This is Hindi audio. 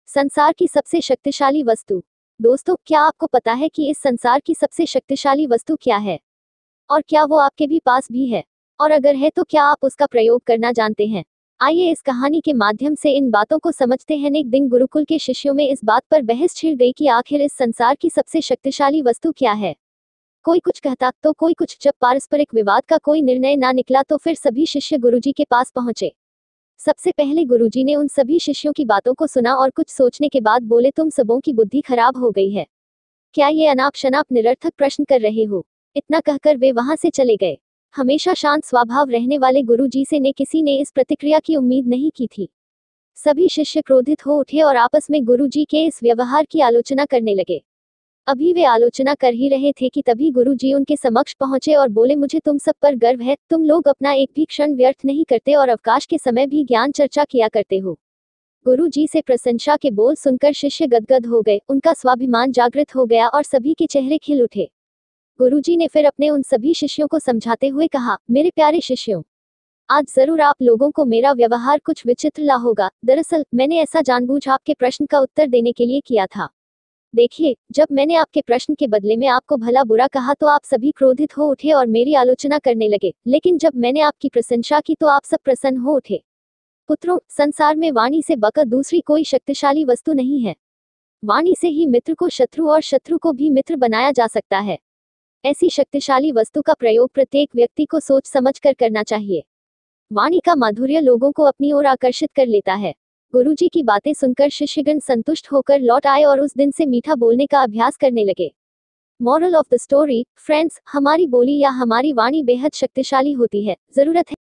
संसार की सबसे शक्तिशाली वस्तु। दोस्तों, क्या आपको पता है कि इस संसार की सबसे शक्तिशाली वस्तु क्या है? और क्या वो आपके भी पास भी है? और अगर है तो क्या आप उसका प्रयोग करना जानते हैं? आइए इस कहानी के माध्यम से इन बातों को समझते हैं। एक दिन गुरुकुल के शिष्यों में इस बात पर बहस छिड़ गई कि आखिर इस संसार की सबसे शक्तिशाली वस्तु क्या है। कोई कुछ कहता तो कोई कुछ। जब पारस्परिक विवाद का कोई निर्णय ना निकला तो फिर सभी शिष्य गुरुजी के पास पहुंचे। सबसे पहले गुरुजी ने उन सभी शिष्यों की बातों को सुना और कुछ सोचने के बाद बोले, तुम सबों की बुद्धि खराब हो गई है। क्या ये अनाप शनाप निरर्थक प्रश्न कर रहे हो? इतना कहकर वे वहां से चले गए। हमेशा शांत स्वभाव रहने वाले गुरुजी से ने किसी ने इस प्रतिक्रिया की उम्मीद नहीं की थी। सभी शिष्य क्रोधित हो उठे और आपस में गुरुजी के इस व्यवहार की आलोचना करने लगे। अभी वे आलोचना कर ही रहे थे कि तभी गुरुजी उनके समक्ष पहुंचे और बोले, मुझे तुम सब पर गर्व है। तुम लोग अपना एक भी क्षण व्यर्थ नहीं करते और अवकाश के समय भी ज्ञान चर्चा किया करते हो। गुरुजी से प्रशंसा के बोल सुनकर शिष्य गदगद हो गए, उनका स्वाभिमान जागृत हो गया और सभी के चेहरे खिल उठे। गुरुजी ने फिर अपने उन सभी शिष्यों को समझाते हुए कहा, मेरे प्यारे शिष्यों, आज जरूर आप लोगों को मेरा व्यवहार कुछ विचित्र ला होगा। दरअसल मैंने ऐसा जानबूझ आपके प्रश्न का उत्तर देने के लिए किया था। देखिए, जब मैंने आपके प्रश्न के बदले में आपको भला बुरा कहा तो आप सभी क्रोधित हो उठे और मेरी आलोचना करने लगे, लेकिन जब मैंने आपकी प्रशंसा की तो आप सब प्रसन्न हो उठे। पुत्रों, संसार में वाणी से बढ़कर दूसरी कोई शक्तिशाली वस्तु नहीं है। वाणी से ही मित्र को शत्रु और शत्रु को भी मित्र बनाया जा सकता है। ऐसी शक्तिशाली वस्तु का प्रयोग प्रत्येक व्यक्ति को सोच समझ कर करना चाहिए। वाणी का माधुर्य लोगों को अपनी ओर आकर्षित कर लेता है। गुरुजी की बातें सुनकर शिष्यगण संतुष्ट होकर लौट आए और उस दिन से मीठा बोलने का अभ्यास करने लगे। Moral of the story, friends, हमारी बोली या हमारी वाणी बेहद शक्तिशाली होती है। जरूरत है